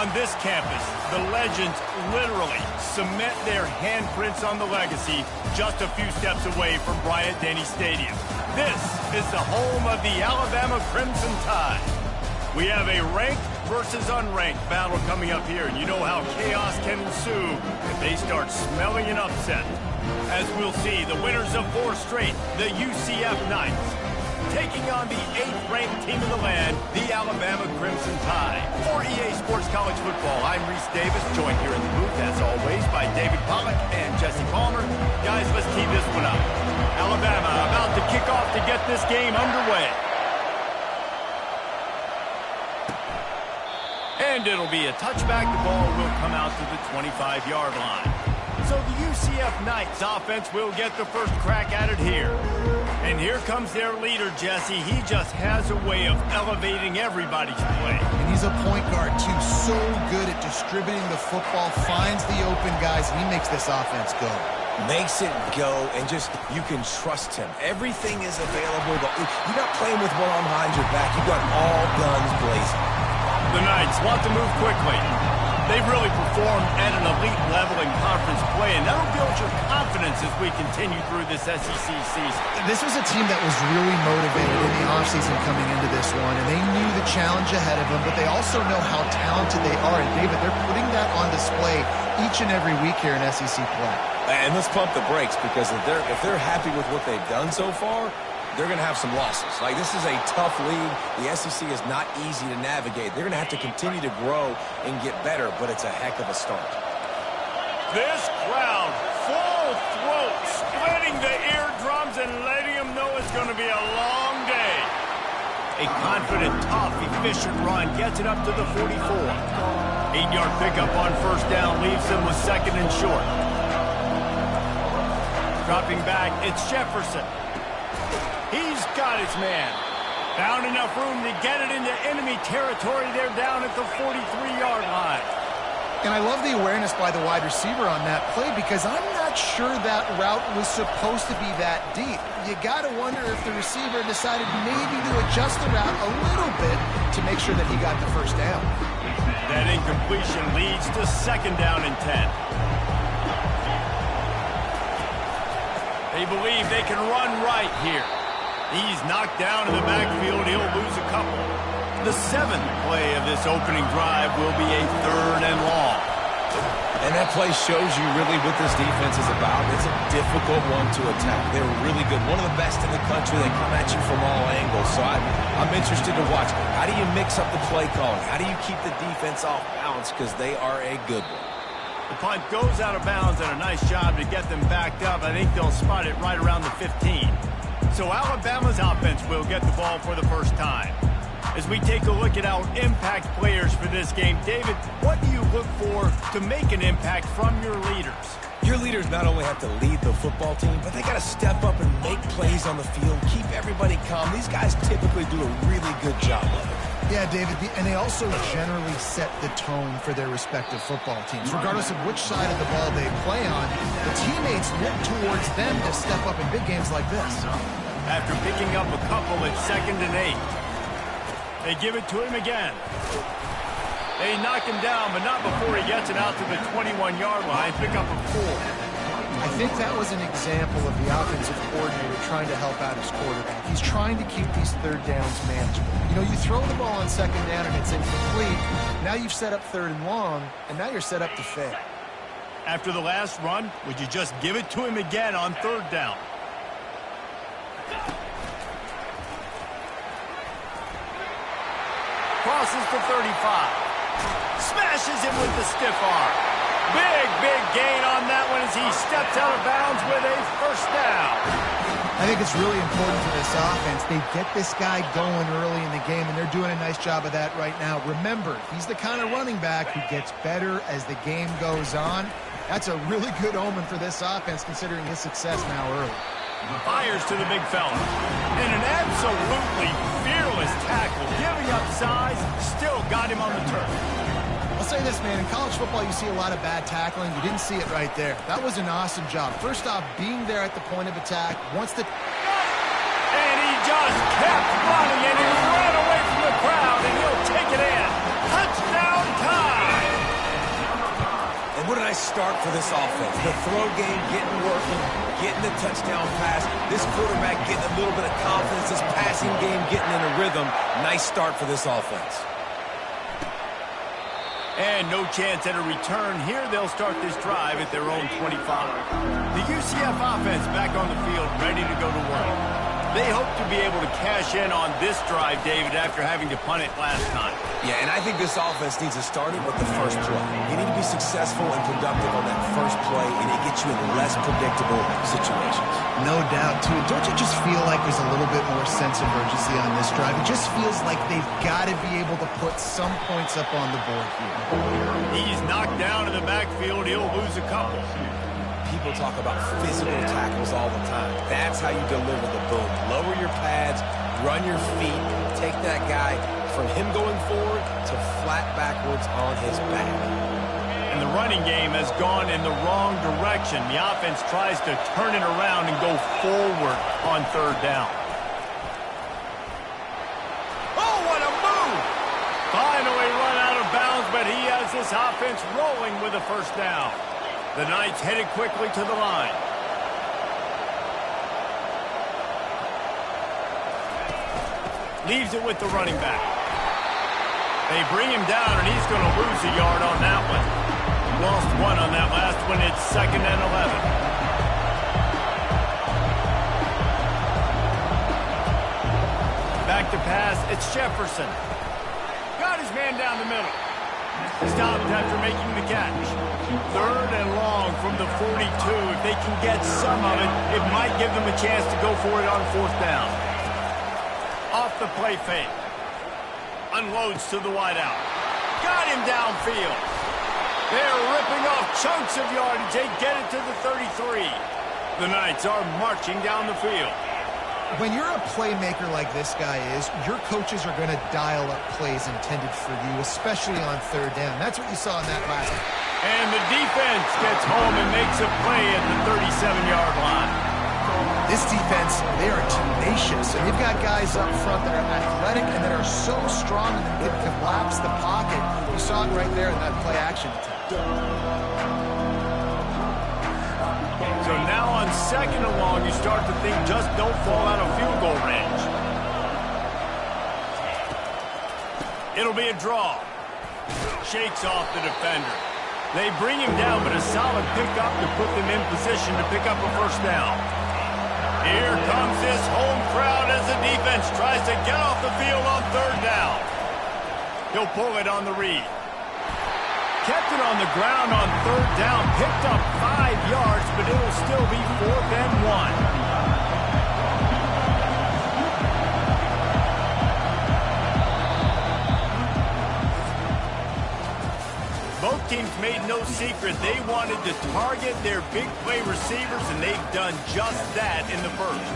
On this campus, the legends literally cement their handprints on the legacy just a few steps away from Bryant-Denny Stadium. This is the home of the Alabama Crimson Tide. We have a ranked versus unranked battle coming up here, and you know how chaos can ensue if they start smelling an upset. As we'll see, the winners of 4 straight, the UCF Knights, taking on the 8th-ranked team in the land, the Alabama Crimson Tide. For EA Sports College Football, I'm Reese Davis, joined here in the booth, as always, by David Pollack and Jesse Palmer. Guys, let's keep this one up. Alabama about to kick off to get this game underway. And it'll be a touchback. The ball will come out to the 25-yard line. So the UCF Knights offense will get the first crack at it here. And here comes their leader, Jesse. He just has a way of elevating everybody's play. And he's a point guard, too. So good at distributing the football, finds the open guys, and he makes this offense go. Makes it go, and just, you can trust him. Everything is available. You're not playing with one arm behind your back. You've got all guns blazing. The Knights want to move quickly. They've really performed at an elite level in conference play, and that'll build your confidence as we continue through this SEC season. This was a team that was really motivated in the offseason coming into this one, and they knew the challenge ahead of them, but they also know how talented they are. And, David, they're putting that on display each and every week here in SEC play. And let's pump the brakes, because if they're happy with what they've done so far, they're going to have some losses. Like, this is a tough league. The SEC is not easy to navigate. They're going to have to continue to grow and get better, but it's a heck of a start. This crowd, full throat, splitting the eardrums and letting them know it's going to be a long day. A confident, tough, efficient run gets it up to the 44. 8-yard pickup on first down leaves them with 2nd and short. Dropping back, it's Jefferson. He's got his man. Found enough room to get it into enemy territory. They're down at the 43-yard line. And I love the awareness by the wide receiver on that play, because I'm not sure that route was supposed to be that deep. You got to wonder if the receiver decided maybe to adjust the route a little bit to make sure that he got the first down. That incompletion leads to 2nd down and 10. They believe they can run right here. He's knocked down in the backfield. He'll lose a couple. The 7th play of this opening drive will be a 3rd and long. And that play shows you really what this defense is about. It's a difficult one to attack. They're really good. One of the best in the country. They come at you from all angles. So I'm interested to watch. How do you mix up the play calling? How do you keep the defense off balance? Because they are a good one. The punt goes out of bounds, and a nice job to get them backed up. I think they'll spot it right around the 15. So Alabama's offense will get the ball for the first time. As we take a look at our impact players for this game, David, what do you look for to make an impact from your leaders? Your leaders not only have to lead the football team, but they got to step up and make plays on the field, keep everybody calm. These guys typically do a really good job of it. Yeah, David, and they also generally set the tone for their respective football teams. Regardless of which side of the ball they play on, the teammates look towards them to step up in big games like this. After picking up a couple at 2nd and 8, they give it to him again. They knock him down, but not before he gets it out to the 21-yard line. Pick up a 4. I think that was an example of the offensive coordinator trying to help out his quarterback. He's trying to keep these 3rd downs manageable. You know, you throw the ball on 2nd down and it's incomplete. Now you've set up 3rd and long, and now you're set up to fail. After the last run, would you just give it to him again on 3rd down? Crosses to 35. Smashes him with the stiff arm. Big gain on that one as he steps out of bounds with a 1st down. I think it's really important for this offense. They get this guy going early in the game, and they're doing a nice job of that right now. Remember, he's the kind of running back who gets better as the game goes on. That's a really good omen for this offense, considering his success now early. Fires to the big fella. And an absolutely fearless tackle. Giving up size, still got him on the turf. I'll say this, man. In college football, you see a lot of bad tackling. You didn't see it right there. That was an awesome job. First off, being there at the point of attack. And he just kept running, and he ran away from the crowd, and he'll take it in. Touchdown time! what a nice start for this offense. The throw game getting working, getting the touchdown pass. This quarterback getting a little bit of confidence. This passing game getting in a rhythm. Nice start for this offense. And no chance at a return. Here they'll start this drive at their own 25. The UCF offense back on the field, ready to go to work. They hope to be able to cash in on this drive, David, after having to punt it last time. Yeah, and I think this offense needs to start it with the first play. You need to be successful and productive on that first play, and it gets you in less predictable situations. No doubt, too. Don't you just feel like there's a little bit more sense of urgency on this drive? It just feels like they've got to be able to put some points up on the board here. He's knocked down in the backfield. He'll lose a couple. People talk about physical tackles all the time. That's how you deliver the boom. Lower your pads, run your feet, take that guy from him going forward to flat backwards on his back. And the running game has gone in the wrong direction. The offense tries to turn it around and go forward on third down. Oh, what a move! Finally run out of bounds, but he has this offense rolling with a first down. The Knights headed quickly to the line. Leaves it with the running back. They bring him down, and he's going to lose a yard on that one. Lost one on that last one. It's 2nd and 11. Back to pass. It's Jefferson. Got his man down the middle. Stopped after making the catch. 3rd and long from the 42. If they can get some of it, it might give them a chance to go for it on 4th down. Off the play fake. Unloads to the wideout. Got him downfield. They're ripping off chunks of yardage. They get it to the 33. The Knights are marching down the field. When you're a playmaker like this guy is, your coaches are going to dial up plays intended for you, especially on 3rd down. That's what you saw in that last one. And the defense gets home and makes a play at the 37-yard line. This defense, they are tenacious. And you've got guys up front that are athletic and that are so strong and that can collapse the pocket. You saw it right there in that play-action attempt. So now on 2nd and long, you start to think just don't fall out of field goal range. It'll be a draw. Shakes off the defender. They bring him down, but a solid pickup to put them in position to pick up a first down. Here comes this home crowd as the defense tries to get off the field on 3rd down. He'll pull it on the read. Kept it on the ground on 3rd down. Picked up 5 yards, but it'll still be 4th and 1. Both teams made no secret they wanted to target their big play receivers, and they've done just that in the first.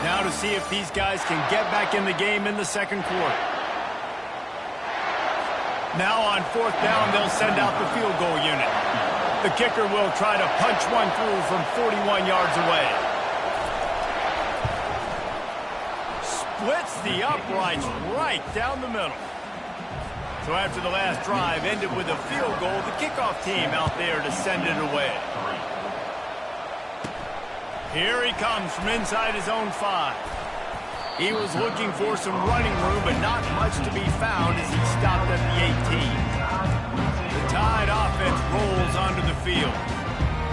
Now to see if these guys can get back in the game in the 2nd quarter. Now on 4th down, they'll send out the field goal unit. The kicker will try to punch one through from 41 yards away. Splits the uprights right down the middle. So after the last drive ended with a field goal, the kickoff team out there to send it away. Here he comes from inside his own 5. He was looking for some running room, but not much to be found as he stopped at the 18. The Tide offense rolls onto the field.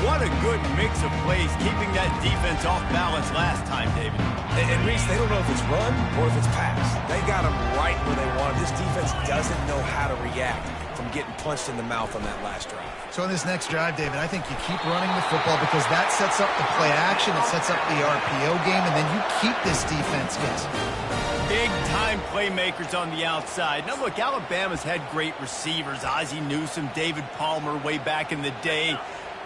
What a good mix of plays, keeping that defense off balance last time, David. And Reese, they don't know if it's run or if it's pass. They got them right where they want them. This defense doesn't know how to react from getting punched in the mouth on that last drive. So in this next drive, David, I think you keep running the football because that sets up the play action, it sets up the RPO game, and then you keep this defense guessing. Big-time playmakers on the outside. Now, look, Alabama's had great receivers. Ozzie Newsome, David Palmer way back in the day.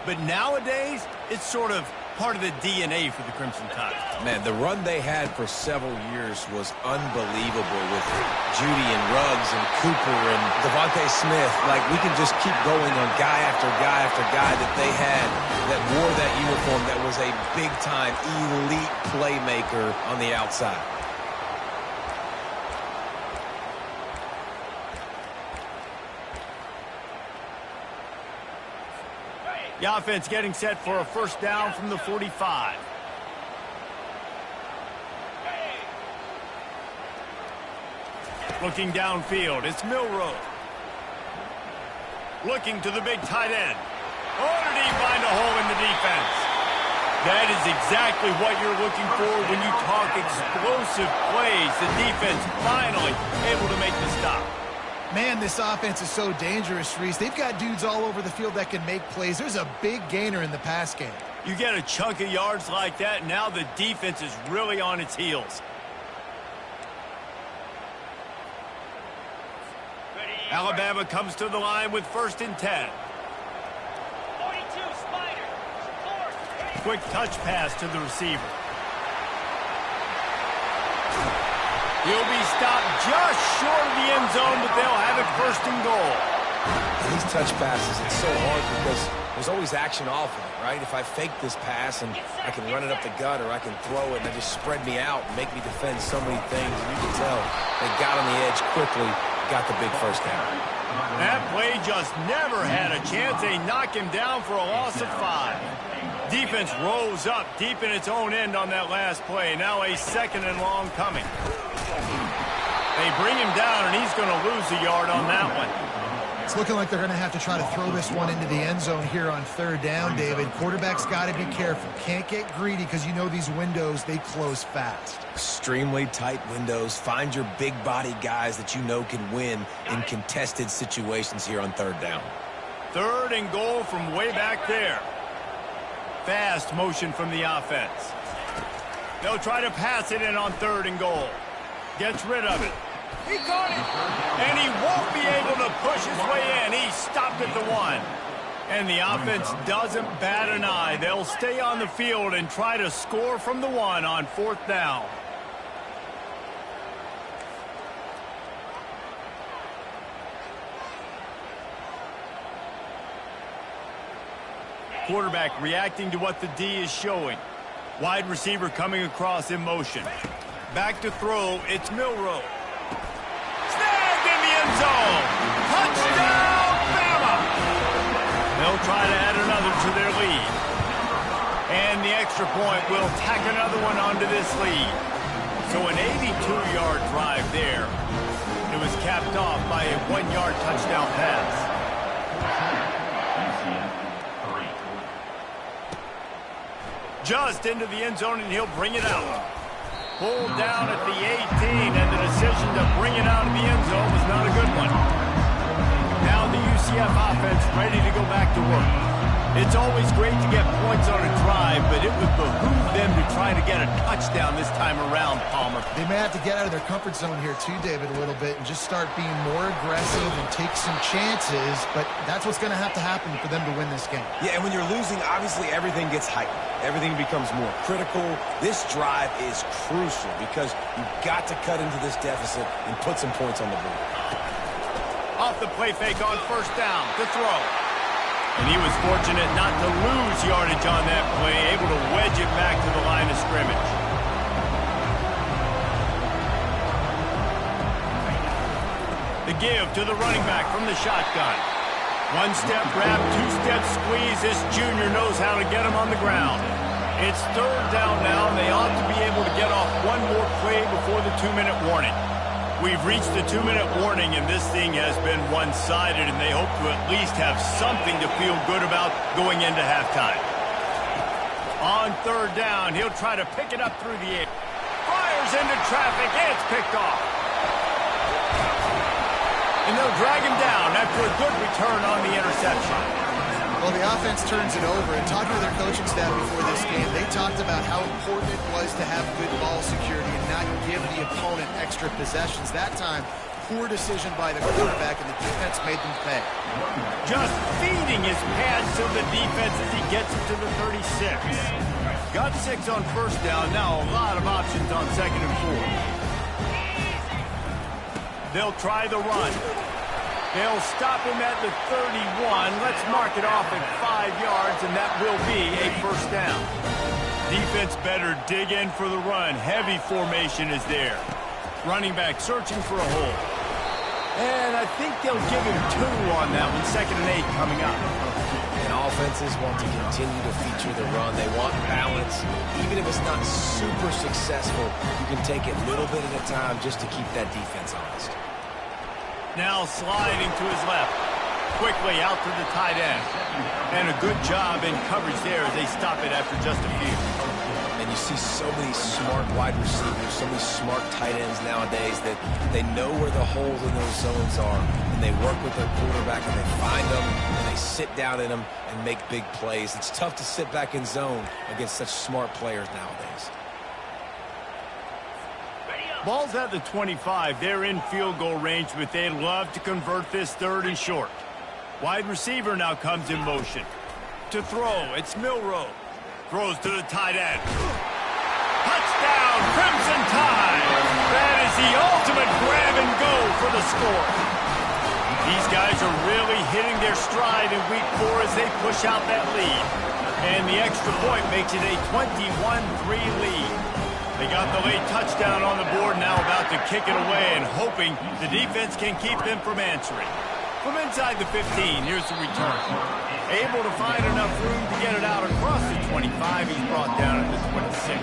But nowadays, it's sort of part of the DNA for the Crimson Tide. Man, the run they had for several years was unbelievable with Judy and Ruggs and Cooper and Devontae Smith. Like, we can just keep going on guy after guy after guy that they had that wore that uniform that was a big-time elite playmaker on the outside. The offense getting set for a first down from the 45. Looking downfield, it's Milroe. Looking to the big tight end. Oh, did he find a hole in the defense? That is exactly what you're looking for when you talk explosive plays. The defense finally able to make the stop. Man, this offense is so dangerous, Reese. They've got dudes all over the field that can make plays. There's a big gainer in the pass game. You get a chunk of yards like that, now the defense is really on its heels. Alabama comes to the line with 1st and 10. 42, Spider. Quick touch pass to the receiver. He'll be stopped just short of the end zone, but they'll have it 1st and goal. These touch passes, it's so hard because there's always action off of it, right? If I fake this pass and I can run it up the gut or I can throw it and they just spread me out and make me defend so many things, and you can tell they got on the edge quickly, got the big first down. That play just never had a chance. They knock him down for a loss of 5. Defense rolls up deep in its own end on that last play. Now a 2nd and long coming. They bring him down, and he's going to lose a yard on that one. It's looking like they're going to have to try to throw this one into the end zone here on 3rd down, David. Quarterback's got to be careful. Can't get greedy because you know these windows, they close fast. Extremely tight windows. Find your big body guys that you know can win in contested situations here on 3rd down. 3rd and goal from way back there. Fast motion from the offense. They'll try to pass it in on 3rd and goal. Gets rid of it. He caught it. And he won't be able to push his way in. He stopped at the 1. And the offense doesn't bat an eye. They'll stay on the field and try to score from the 1 on 4th down. Quarterback reacting to what the D is showing. Wide receiver coming across in motion. Back to throw, it's Milroe. Snagged in the end zone. Touchdown, Bama! They'll try to add another to their lead. And the extra point will tack another one onto this lead. So an 82-yard drive there. It was capped off by a 1-yard touchdown pass. Just into the end zone, and he'll bring it out. Pulled down at the 18, and the decision to bring it out of the end zone was not a good one. Now the UCF offense ready to go back to work. It's always great to get points on a drive, but it would behoove them to try to get a touchdown this time around, Palmer. They may have to get out of their comfort zone here too, David, a little bit and just start being more aggressive and take some chances, but that's what's going to happen for them to win this game. Yeah, and when you're losing, obviously everything gets heightened. Everything becomes more critical. This drive is crucial because you've got to cut into this deficit and put some points on the board. Off the play fake on 1st down to throw. And he was fortunate not to lose yardage on that play, able to wedge it back to the line of scrimmage. The give to the running back from the shotgun. 1-step grab, 2-step squeeze. This junior knows how to get him on the ground. It's 3rd down now, and they ought to be able to get off one more play before the 2-minute warning. We've reached the 2-minute warning, and this thing has been one-sided, and they hope to at least have something to feel good about going into halftime. On 3rd down, he'll try to pick it up through the air. Fires into traffic, and it's picked off. And they'll drag him down after a good return on the interception. Well, the offense turns it over, and talking to their coaching staff before this game, they talked about how important it was to have good ball security and not give the opponent extra possessions. That time, poor decision by the quarterback, and the defense made them pay. Just feeding his pads to the defense as he gets it to the 36. Got 6 on 1st down, now a lot of options on 2nd and 4. They'll try the run. They'll stop him at the 31. Let's mark it off at 5 yards, and that will be a 1st down. Defense better dig in for the run. Heavy formation is there. Running back searching for a hole. And I think they'll give him 2 on that one. 2nd and 8 coming up. And offenses want to continue to feature the run. They want balance. Even if it's not super successful, you can take it little bit at a time just to keep that defense honest. Now sliding to his left. Quickly out to the tight end. And a good job in coverage there as they stop it after just a few. And you see so many smart wide receivers, so many smart tight ends nowadays that they know where the holes in those zones are, and they work with their quarterback, and they find them, and they sit down in them and make big plays. It's tough to sit back in zone against such smart players nowadays. Ball's at the 25. They're in field goal range, but they'd love to convert this 3rd and short. Wide receiver now comes in motion. To throw, it's Milroe. Throws to the tight end. Touchdown, Crimson Tide! That is the ultimate grab and go for the score. These guys are really hitting their stride in week 4 as they push out that lead. And the extra point makes it a 21-3 lead. They got the late touchdown on the board, now about to kick it away and hoping the defense can keep them from answering. From inside the 15, here's the return. Able to find enough room to get it out across the 25. He's brought down at the 26.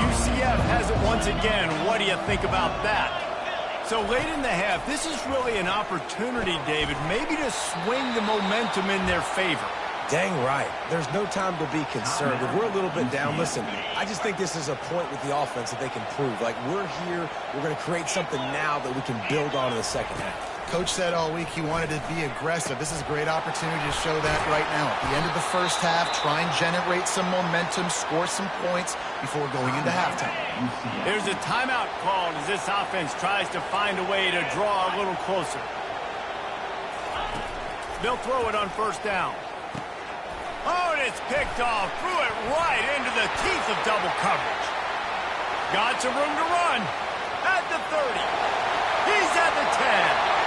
UCF has it once again. What do you think about that? So late in the half, this is really an opportunity, David, maybe to swing the momentum in their favor. Dang right. There's no time to be concerned. If we're a little bit down, listen, I just think this is a point with the offense that they can prove. Like, we're here, we're going to create something now that we can build on in the second half. Coach said all week he wanted to be aggressive. This is a great opportunity to show that right now. At the end of the first half, try and generate some momentum, score some points before going into halftime. There's a timeout called as this offense tries to find a way to draw a little closer. They'll throw it on 1st down. Oh, and it's picked off. Threw it right into the teeth of double coverage. Got some room to run. At the 30. He's at the 10.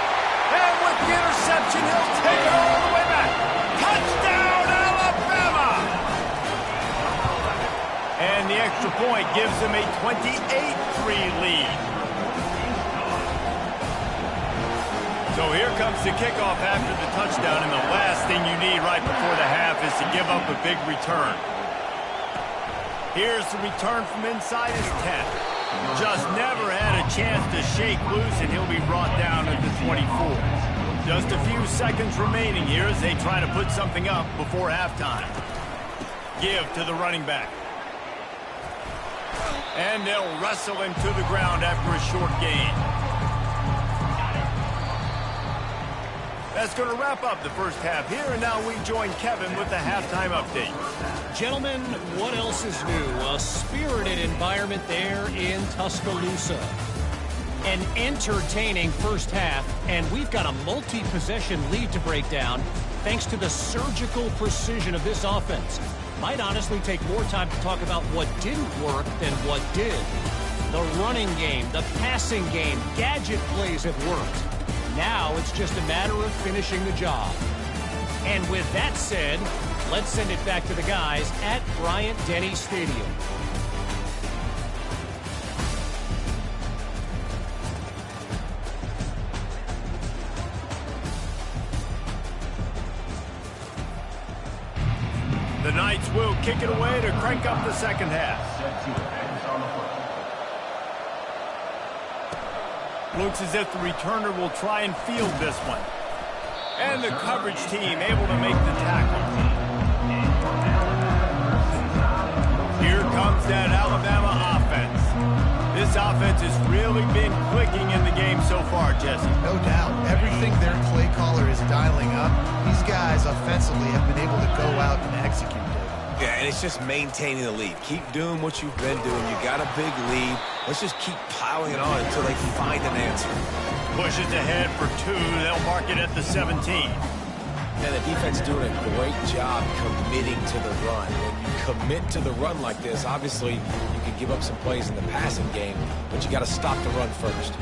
And with the interception, he'll take it all the way back. Touchdown, Alabama! And the extra point gives them a 28-3 lead. So here comes the kickoff after the touchdown, and the last thing you need right before the half is to give up a big return. Here's the return from inside his 10. Just never had a chance to shake loose, and he'll be brought down at the 24. Just a few seconds remaining here as they try to put something up before halftime. Give to the running back. And they'll wrestle him to the ground after a short gain. That's going to wrap up the first half here, and now we join Kevin with the halftime update. Gentlemen, what else is new? A spirited environment there in Tuscaloosa. An entertaining first half, and we've got a multi-possession lead to break down thanks to the surgical precision of this offense. Might honestly take more time to talk about what didn't work than what did. The running game, the passing game, gadget plays have worked. Now it's just a matter of finishing the job. And with that said, let's send it back to the guys at Bryant-Denny Stadium. The Knights will kick it away to crank up the second half. Looks as if the returner will try and field this one. And the coverage team able to make the tackle. Here comes that Alabama offense. This offense has really been clicking in the game so far, Jesse. No doubt. Everything their play caller is dialing up, these guys offensively have been able to go out and execute. Yeah, and it's just maintaining the lead. Keep doing what you've been doing. You got a big lead. Let's just keep piling it on until they find an answer. Pushes ahead for 2. They'll mark it at the 17. And the defense doing a great job committing to the run. When you commit to the run like this, obviously you can give up some plays in the passing game, but you got to stop the run first.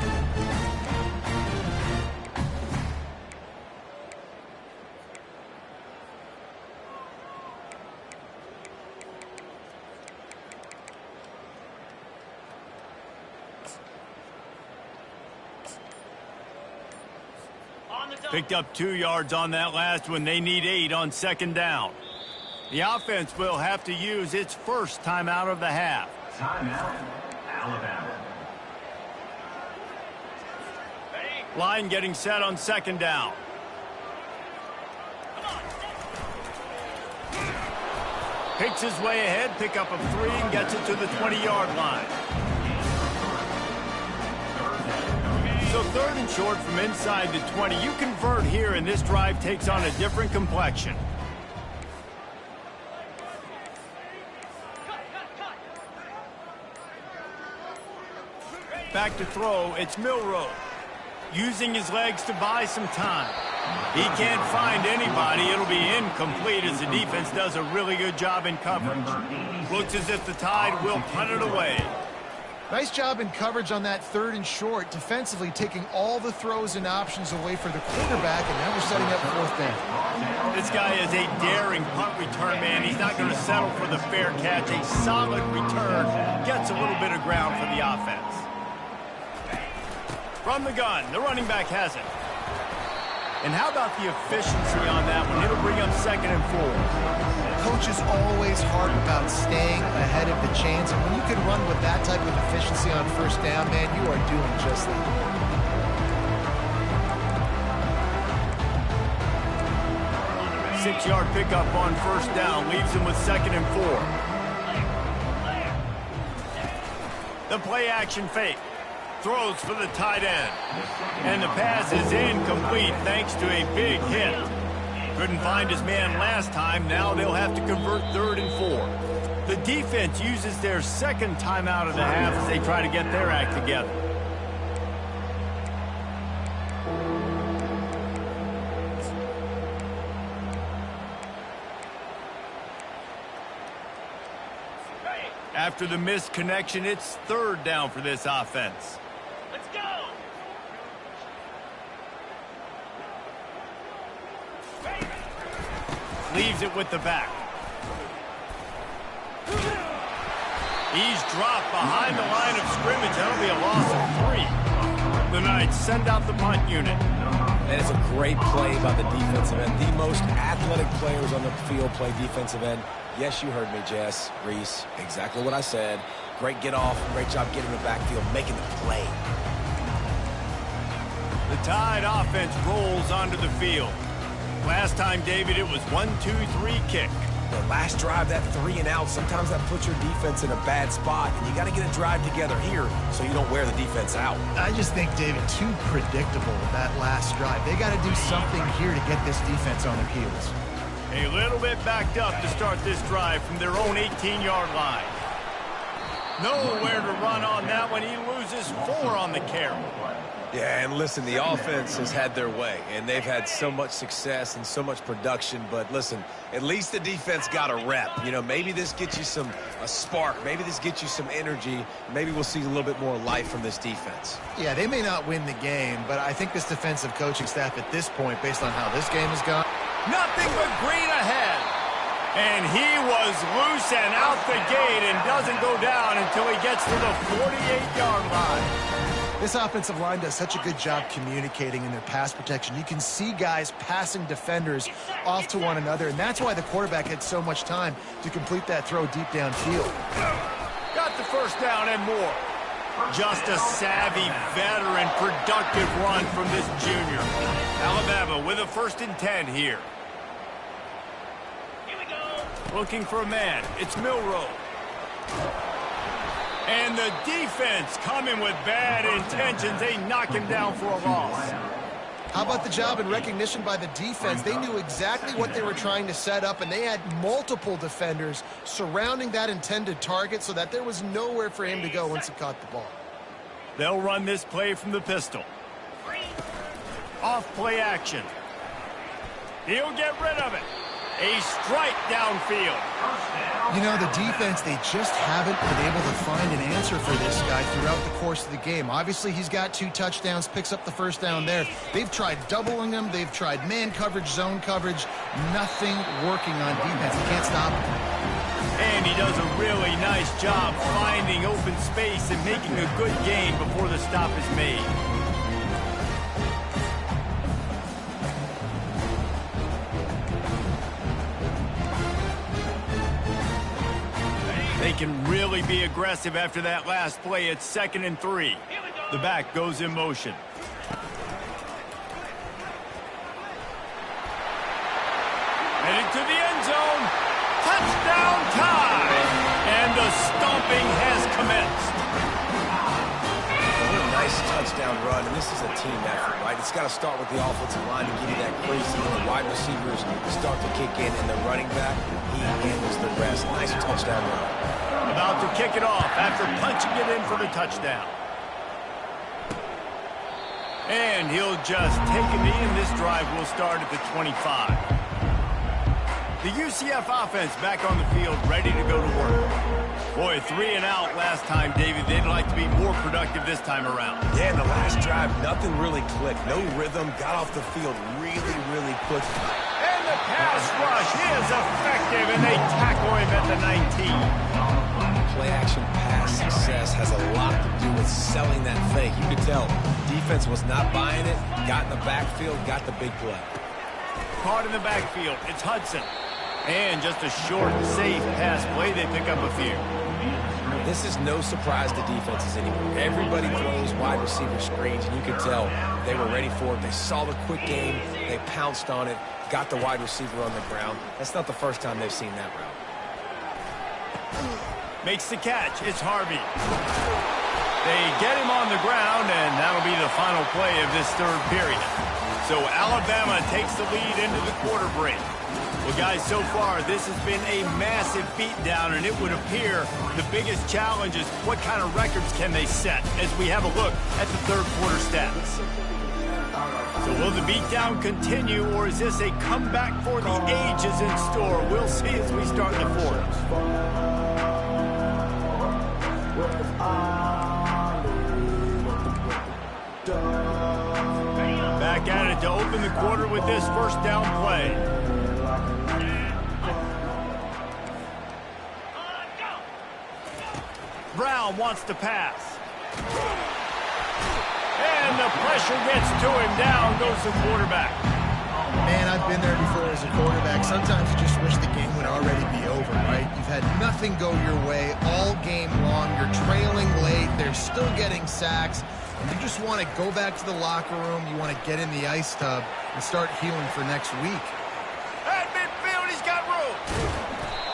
Picked up 2 yards on that last one. They need 8 on second down. The offense will have to use its first timeout of the half. Timeout, Alabama. Line getting set on second down. Picks his way ahead, pick up of 3, and gets it to the 20-yard line. So 3rd and short from inside the 20. You convert here, and this drive takes on a different complexion. Back to throw, it's Milroe. Using his legs to buy some time. He can't find anybody. It'll be incomplete as the defense does a really good job in coverage. Looks as if the Tide will punt it away. Nice job in coverage on that 3rd and short, defensively taking all the throws and options away for the quarterback, and now we're setting up 4th down. This guy is a daring punt return man. He's not going to settle for the fair catch. A solid return gets a little bit of ground for the offense. From the gun, the running back has it. And how about the efficiency on that one? It'll bring up 2nd and 4. Coach is always hard about staying ahead of the chains, and when you can run with that type of efficiency on 1st down, man, you are doing just that. Six-yard pickup on 1st down leaves him with 2nd and 4. The play action fake. Throws for the tight end. And the pass is incomplete thanks to a big hit. Couldn't find his man last time. Now they'll have to convert 3rd and 4. The defense uses their 2nd timeout of the half as they try to get their act together. After the missed connection, it's 3rd down for this offense. Let's go! Leaves it with the back. He's dropped behind the line of scrimmage. That'll be a loss of 3. The Knights send out the punt unit. And it's a great play by the defensive end. The most athletic players on the field play defensive end. Yes, you heard me, Jess, Reese. Exactly what I said. Great get off. Great job getting the backfield, making the play. The Tide offense rolls onto the field. Last time, David, it was 1-2-3 kick. The last drive, that 3 and out, sometimes that puts your defense in a bad spot, and you got to get a drive together here so you don't wear the defense out. I just think, David, too predictable that last drive. They got to do something here to get this defense on their heels. A little bit backed up to start this drive from their own 18-yard line. Nowhere to run on that one. He loses 4 on the carry. Yeah, and listen, the offense has had their way, and they've had so much success and so much production. But listen, at least the defense got a rep. You know, maybe this gets you a spark. Maybe this gets you some energy. Maybe we'll see a little bit more life from this defense. Yeah, they may not win the game, but I think this defensive coaching staff at this point, based on how this game has gone, nothing but green ahead. And he was loose and out the gate and doesn't go down until he gets to the 48-yard line. This offensive line does such a good job communicating in their pass protection. You can see guys passing defenders off to one another, and that's why the quarterback had so much time to complete that throw deep downfield. Got the 1st down and more. Just a savvy, veteran, productive run from this junior. Alabama with a 1st and 10 here. Here we go! Looking for a man. It's Milroe. And the defense coming with bad intentions. They knock him down for a loss. How about the job and recognition by the defense? They knew exactly what they were trying to set up, and they had multiple defenders surrounding that intended target so that there was nowhere for him to go once he caught the ball. They'll run this play from the pistol. Off play action. He'll get rid of it. A strike downfield. You know, the defense, they just haven't been able to find an answer for this guy throughout the course of the game. Obviously, he's got 2 touchdowns, picks up the 1st down there. They've tried doubling him. They've tried man coverage, zone coverage. Nothing working on defense. They can't stop him. And he does a really nice job finding open space and making a good gain before the stop is made. can really be aggressive after that last play. It's 2nd and 3. The back goes in motion. Headed to the end zone. Touchdown time! And the stomping has commenced. What a nice touchdown run, and this is a team effort, right? It's got to start with the offensive line to give you that crazy, and the wide receivers start to kick in, and the running back, he handles the rest. Nice touchdown run. About to kick it off after punching it in for the touchdown. And he'll just take a knee, and this drive will start at the 25. The UCF offense back on the field, ready to go to work. Boy, 3 and out last time, David. They'd like to be more productive this time around. Yeah, in the last drive, nothing really clicked. No rhythm, got off the field really quick. And the pass rush is effective, and they tackle him at the 19. Play-action pass success has a lot to do with selling that fake. You could tell defense was not buying it, got in the backfield, got the big play. Caught in the backfield, it's Hudson. And just a short, safe pass play, they pick up a few. This is no surprise to defenses anymore. Everybody throws wide receiver screens, and you can tell they were ready for it. They saw the quick game, they pounced on it, got the wide receiver on the ground. That's not the first time they've seen that route. Makes the catch, it's Harvey. They get him on the ground, and that'll be the final play of this 3rd period. So Alabama takes the lead into the quarter break. Well, guys, so far, this has been a massive beatdown, and it would appear the biggest challenge is what kind of records can they set as we have a look at the 3rd quarter stats. So will the beatdown continue, or is this a comeback for the ages in store? We'll see as we start the 4th. Back at it to open the quarter with this 1st down play. Brown wants to pass. And the pressure gets to him. Down goes the quarterback. Man, I've been there before as a quarterback. Sometimes you just wish the game would already be over, right? You've had nothing go your way all game long. You're trailing late. They're still getting sacks. And you just want to go back to the locker room. You want to get in the ice tub and start healing for next week. At midfield, he's got room.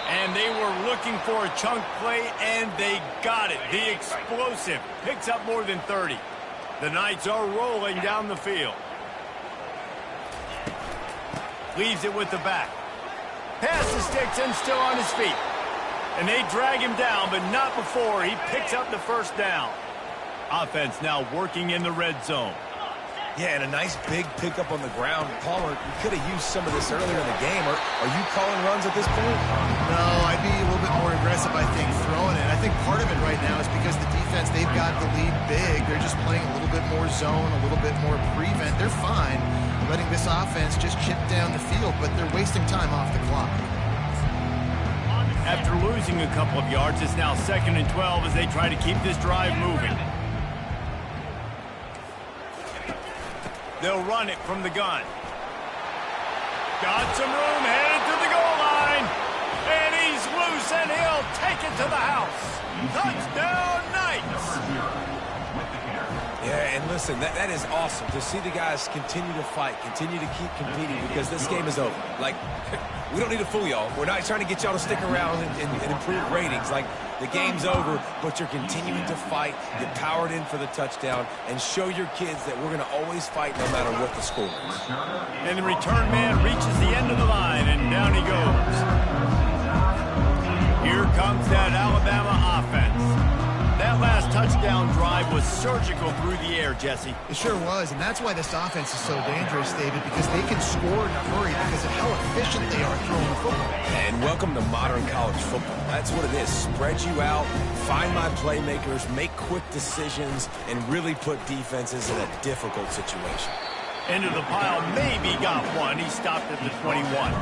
And they were looking for a chunk play, and they got it. The explosive picks up more than 30. The Knights are rolling down the field. Leaves it with the back. Pass the sticks and still on his feet. And they drag him down, but not before he picks up the 1st down. Offense now working in the red zone. Yeah, and a nice big pickup on the ground. Palmer, you could have used some of this earlier in the game. Are you calling runs at this point? No, I'd be a little bit more aggressive, I think, throwing it. I think part of it right now is because the defense, they've got the lead big. They're just playing a little bit more zone, a little bit more prevent. They're fine letting this offense just chip down the field, but they're wasting time off the clock. After losing a couple of yards, it's now 2nd and 12 as they try to keep this drive moving. They'll run it from the gun. Got some room, headed to the goal line. And he's loose, and he'll take it to the house. Touchdown, Knights! Yeah, and listen, that is awesome to see the guys continue to fight, continue to keep competing, because this game is over. Like, we don't need to fool y'all. We're not trying to get y'all to stick around and improve ratings. Like, the game's over, but you're continuing to fight. You powered in for the touchdown, and show your kids that we're going to always fight no matter what the score is. And the return man reaches the end of the line, and down he goes. Here comes that Alabama offense. That last touchdown drive was surgical through the air, Jesse. It sure was, and that's why this offense is so dangerous, David, because they can score in a hurry because of how efficient they are throwing the football. And welcome to modern college football. That's what it is. Spread you out, find my playmakers, make quick decisions, and really put defenses in a difficult situation. Into the pile, maybe got one. He stopped at the 21.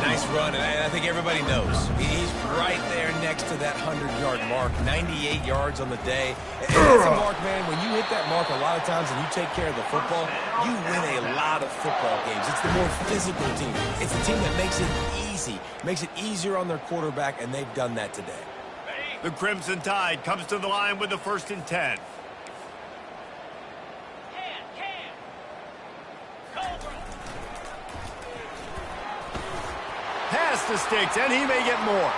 Nice run, and I think everybody knows. He's right there next to that 100-yard mark, 98 yards on the day. And that's a mark, man. When you hit that mark a lot of times and you take care of the football, you win a lot of football games. It's the more physical team. It's the team that makes it easy, makes it easier on their quarterback, and they've done that today. The Crimson Tide comes to the line with the 1st and 10. Pass the sticks, and he may get more.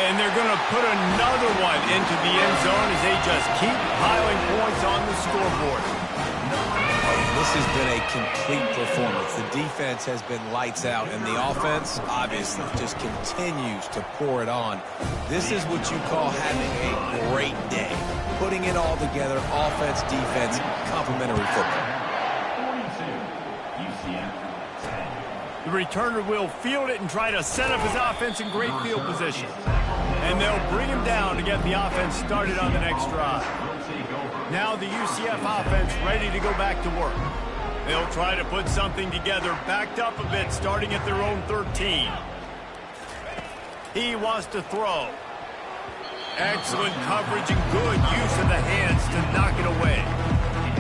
And they're going to put another one into the end zone as they just keep piling points on the scoreboard. This has been a complete performance. The defense has been lights out, and the offense, obviously, just continues to pour it on. This is what you call having a great day. Putting it all together, offense, defense, complementary football. 42, UCF 10. The returner will field it and try to set up his offense in great field position. And they'll bring him down to get the offense started on the next drive. Now the UCF offense ready to go back to work. They'll try to put something together, backed up a bit, starting at their own 13. He wants to throw. Excellent coverage and good use of the hands to knock it away.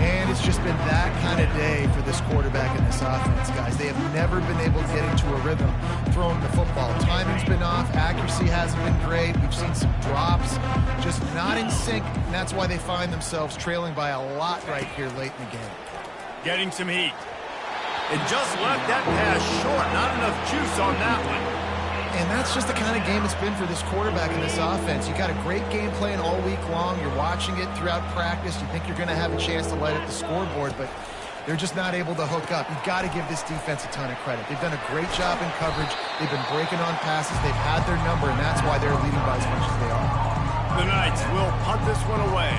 And it's just been that kind of day for this quarterback and this offense, guys. They have never been able to get into a rhythm throwing the football. Timing's been off. Accuracy hasn't been great. We've seen some drops, just not in sync, and that's why they find themselves trailing by a lot right here late in the game. Getting some heat. And just left that pass short. Not enough juice on that one. And that's just the kind of game it's been for this quarterback and this offense. You got a great game plan all week long. You're watching it throughout practice. You think you're going to have a chance to light up the scoreboard, but they're just not able to hook up. You've got to give this defense a ton of credit. They've done a great job in coverage. They've been breaking on passes. They've had their number, and that's why they're leading by as much as they are. The Knights will punt this one away.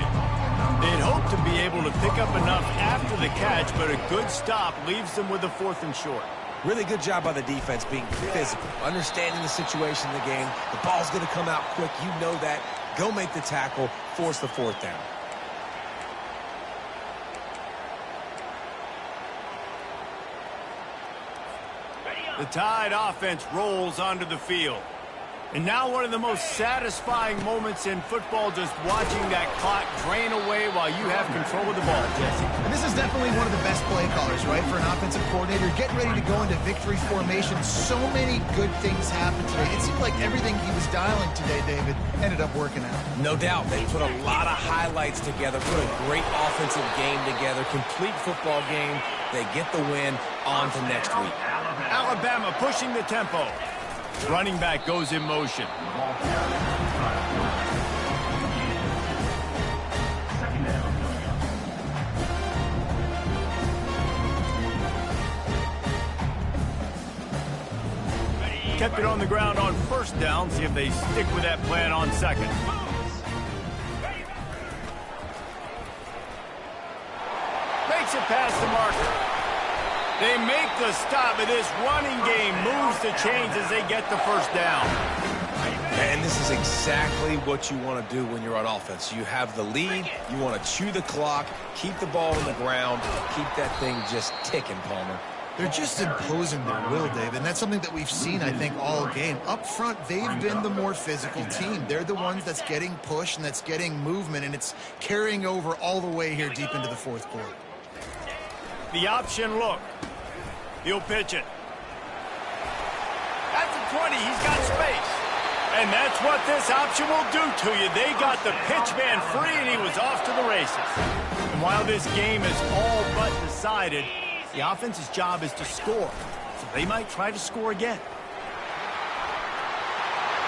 They'd hope to be able to pick up enough after the catch, but a good stop leaves them with a 4th and short. Really good job by the defense being physical, understanding the situation in the game. The ball's going to come out quick. You know that. Go make the tackle, force the 4th down. The Tide offense rolls onto the field. And now one of the most satisfying moments in football, just watching that clock drain away while you have control of the ball, Jesse. And this is definitely one of the best play callers, right, for an offensive coordinator. Getting ready to go into victory formation. So many good things happened today. It seemed like everything he was dialing today, David, ended up working out. No doubt. They put a lot of highlights together, put a great offensive game together, complete football game. They get the win. On to next week. Alabama pushing the tempo. Running back goes in motion. Kept it on the ground on 1st down. See if they stick with that plan on 2nd. Makes it past the marker. They make the stop, but this running game moves the chains as they get the 1st down. And this is exactly what you want to do when you're on offense. You have the lead, you want to chew the clock, keep the ball on the ground, keep that thing just ticking, Palmer. They're just imposing their will, David, and that's something that we've seen, I think, all game. Up front, they've been the more physical team. They're the ones that's getting pushed and that's getting movement, and it's carrying over all the way here deep into the 4th quarter. The option look. He'll pitch it. At the 20, he's got space. And that's what this option will do to you. They got the pitch man free, and he was off to the races. And while this game is all but decided, the offense's job is to score. So they might try to score again.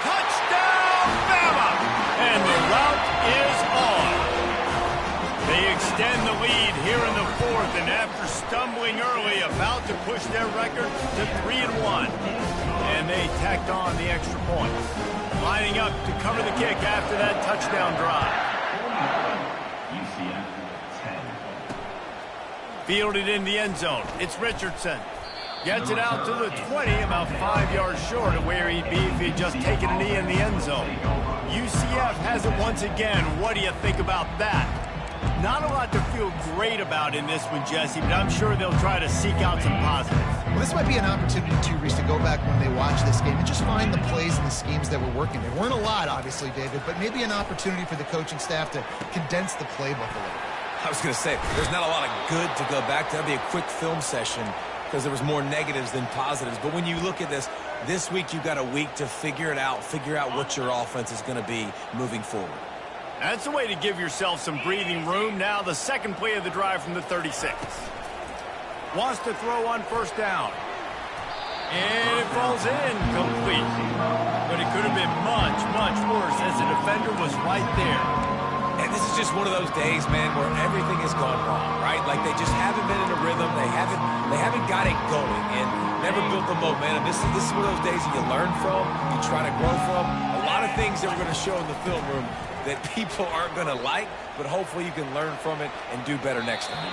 Touchdown, Bama! And the route is on. They extend the lead here in the 4th, and after stumbling early, about to push their record to 3-1. And they tacked on the extra point. Lining up to cover the kick after that touchdown drive. UCF 10. Fielded in the end zone. It's Richardson. Gets it out to the 20, about 5 yards short of where he'd be if he'd just taken a knee in the end zone. UCF has it once again. What do you think about that? Not a lot to feel great about in this one, Jesse, but I'm sure they'll try to seek out some positives. Well, this might be an opportunity, too, Reese, to go back when they watch this game and just find the plays and the schemes that were working. There weren't a lot, obviously, David, but maybe an opportunity for the coaching staff to condense the playbook a little. I was going to say, there's not a lot of good to go back to. That'd be a quick film session because there was more negatives than positives. But when you look at this week you've got a week to figure it out, figure out what your offense is going to be moving forward. That's a way to give yourself some breathing room. Now the second play of the drive from the 36. Wants to throw on first down. And it falls in complete. But it could have been much, much worse as the defender was right there. And this is just one of those days, man, where everything has gone wrong, right? Like they just haven't been in a rhythm. They haven't got it going and never built the momentum. This is one of those days that you learn from, you try to grow from. A lot of things that we're going to show in the film room that people aren't going to like, but hopefully you can learn from it and do better next time.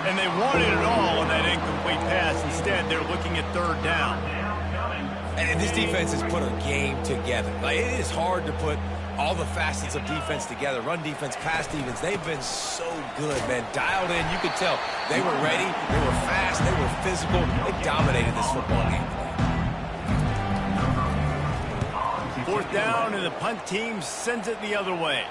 And they wanted it all on that incomplete pass. Instead, they're looking at third down. And this defense has put a game together. Like, it is hard to put all the facets of defense together. Run defense, pass defense. They've been so good, man. Dialed in. You could tell they were ready. They were fast. They were physical. They dominated this football game. Fourth down, and the punt team sends it the other way.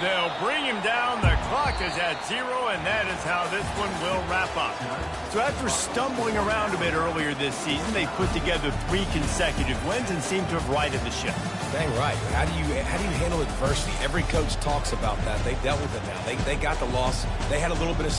They'll bring him down. The clock is at 0, and that is how this one will wrap up. So after stumbling around a bit earlier this season, they put together 3 consecutive wins and seem to have righted the ship. Dang right. How do you handle adversity? Every coach talks about that. They dealt with it now. They got the loss. They had a little bit of